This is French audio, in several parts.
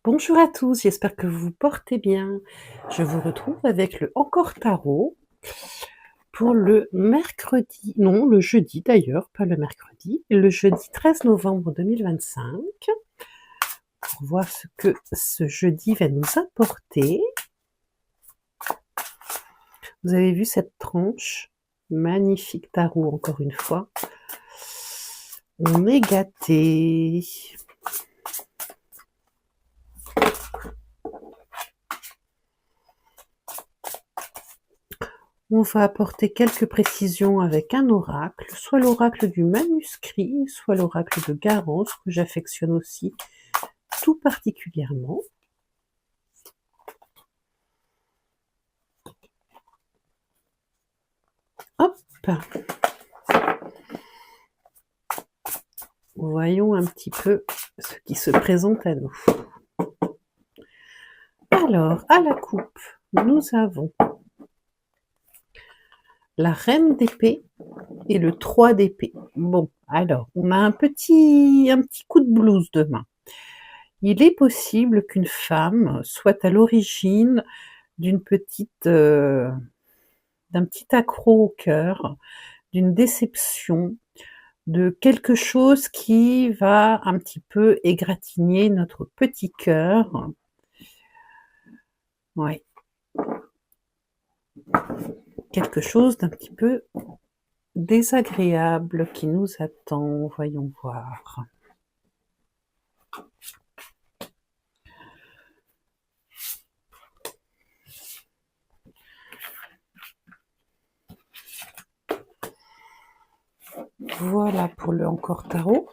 Bonjour à tous, j'espère que vous vous portez bien. Je vous retrouve avec le Encore Tarot pour le mercredi, non, le jeudi d'ailleurs, pas le mercredi, le jeudi 13 novembre 2025, pour voir ce que ce jeudi va nous apporter. Vous avez vu cette tranche? Magnifique tarot encore une fois. On est gâtés. On va apporter quelques précisions avec un oracle, soit l'oracle du manuscrit, soit l'oracle de Garance, que j'affectionne aussi tout particulièrement. Hop! Voyons un petit peu ce qui se présente à nous. Alors, à la coupe, nous avons la reine d'épée et le 3 d'épée. Bon, alors, on a un petit coup de blues demain. Il est possible qu'une femme soit à l'origine d'une petite, d'un petit accroc au cœur, d'une déception, de quelque chose qui va un petit peu égratigner notre petit cœur. Ouais. Quelque chose d'un petit peu désagréable qui nous attend, voyons voir. Voilà pour le Encore Tarot.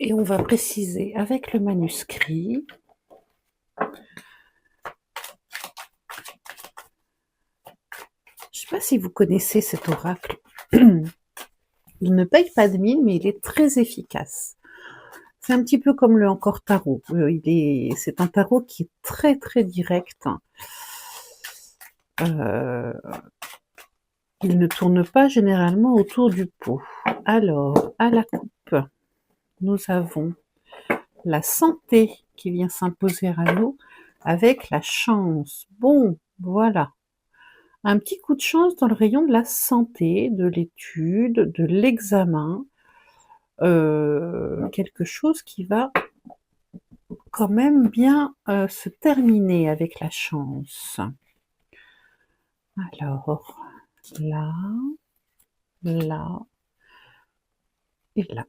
Et on va préciser avec le manuscrit. Je ne sais pas si vous connaissez cet oracle. Il ne paye pas de mine, mais il est très efficace. C'est un petit peu comme le Encore Tarot. C'est un tarot qui est très très direct. Il ne tourne pas généralement autour du pot. Alors, à la coupe, nous avons la santé qui vient s'imposer à nous avec la chance. Bon, voilà. Un petit coup de chance dans le rayon de la santé, de l'étude, de l'examen. Quelque chose qui va quand même bien se terminer avec la chance. Alors, là, là et là.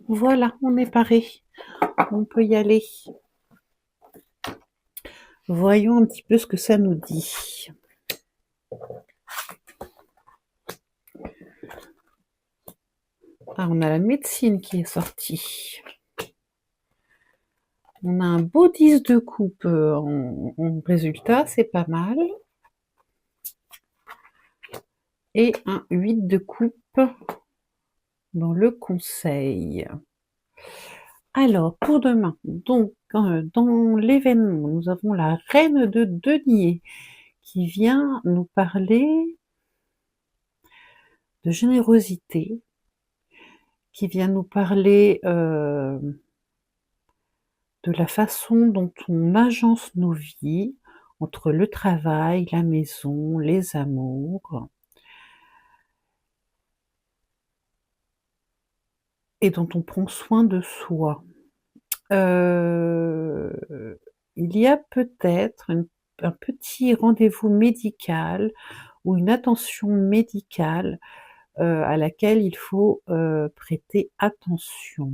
Voilà, on est paré. On peut y aller. Voyons un petit peu ce que ça nous dit. Ah, on a la médecine qui est sortie. On a un beau 10 de coupe en résultat, c'est pas mal. Et un 8 de coupe dans le conseil. Alors, pour demain, donc, dans l'événement, nous avons la reine de denier qui vient nous parler de générosité, qui vient nous parler de la façon dont on agence nos vies entre le travail, la maison, les amours, et dont on prend soin de soi. Il y a peut-être un petit rendez-vous médical ou une attention médicale à laquelle il faut prêter attention.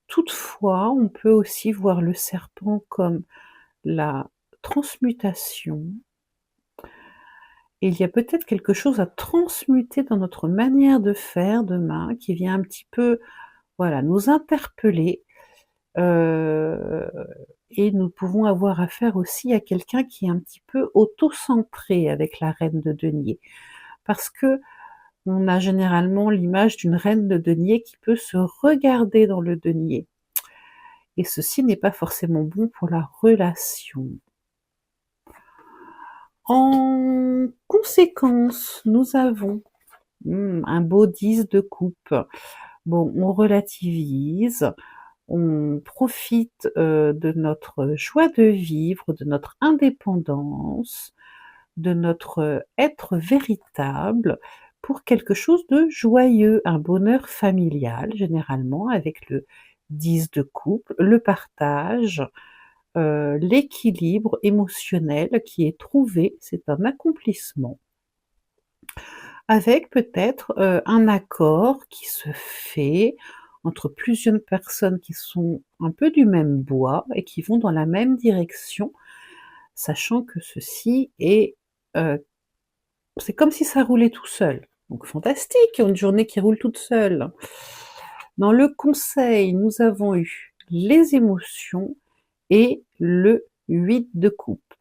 Toutefois, on peut aussi voir le serpent comme la transmutation. Et il y a peut-être quelque chose à transmuter dans notre manière de faire demain qui vient un petit peu, voilà, nous interpeller. Heu et nous pouvons avoir affaire aussi à quelqu'un qui est un petit peu auto-centré avec la reine de denier. Parce qu'on a généralement l'image d'une reine de denier qui peut se regarder dans le denier et ceci n'est pas forcément bon pour la relation. En conséquence, nous avons un beau 10 de coupe. Bon, on relativise, on profite de notre joie de vivre, de notre indépendance, de notre être véritable pour quelque chose de joyeux, un bonheur familial généralement avec le 10 de coupe, le partage, l'équilibre émotionnel qui est trouvé, c'est un accomplissement. Avec peut-être, un accord qui se fait entre plusieurs personnes qui sont un peu du même bois et qui vont dans la même direction, sachant que ceci est, c'est comme si ça roulait tout seul. Donc fantastique, une journée qui roule toute seule. Dans le conseil, nous avons eu les émotions et le 8 de coupe.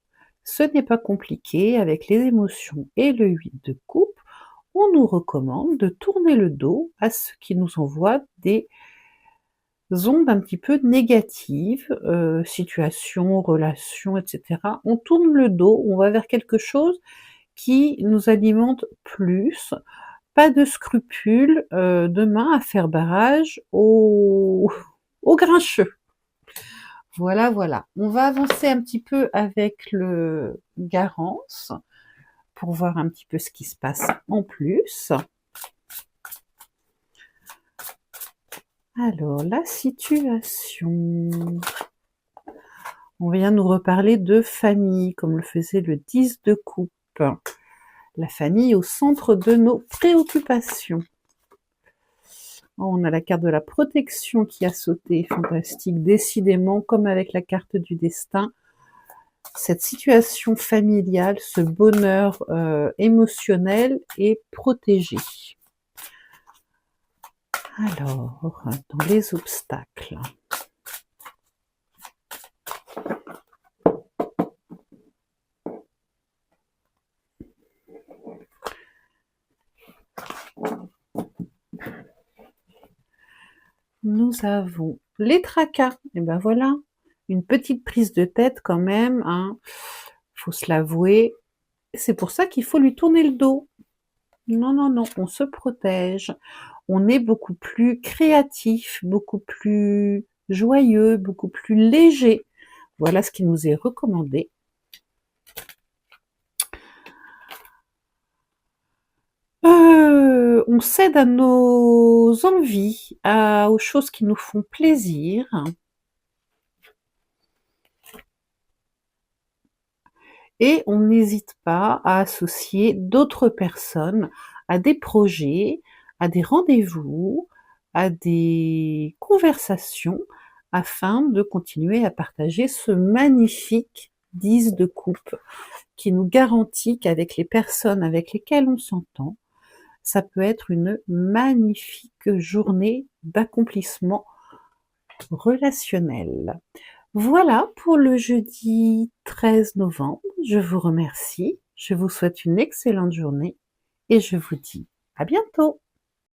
Ce n'est pas compliqué, avec les émotions et le 8 de coupe, on nous recommande de tourner le dos à ceux qui nous envoient des ondes un petit peu négatives, situations, relations, et cetera. On tourne le dos, on va vers quelque chose qui nous alimente plus. Pas de scrupules, demain à faire barrage aux aux grincheux. Voilà, voilà. On va avancer un petit peu avec le Garance pour voir un petit peu ce qui se passe en plus. Alors, la situation. On vient nous reparler de famille, comme le faisait le 10 de coupe. La famille au centre de nos préoccupations. On a la carte de la protection qui a sauté, fantastique, décidément, comme avec la carte du destin. Cette situation familiale, ce bonheur émotionnel est protégé. Alors, dans les obstacles. Nous avons les tracas. Et ben voilà, une petite prise de tête quand même, hein. Faut se l'avouer. C'est pour ça qu'il faut lui tourner le dos. Non, non, non, on se protège. On est beaucoup plus créatif, beaucoup plus joyeux, beaucoup plus léger. Voilà ce qui nous est recommandé. On cède à nos envies, aux choses qui nous font plaisir. Et on n'hésite pas à associer d'autres personnes à des projets, à des rendez-vous, à des conversations, afin de continuer à partager ce magnifique 10 de coupe qui nous garantit qu'avec les personnes avec lesquelles on s'entend, ça peut être une magnifique journée d'accomplissement relationnel. Voilà pour le jeudi 13 novembre. Je vous remercie, je vous souhaite une excellente journée et je vous dis à bientôt.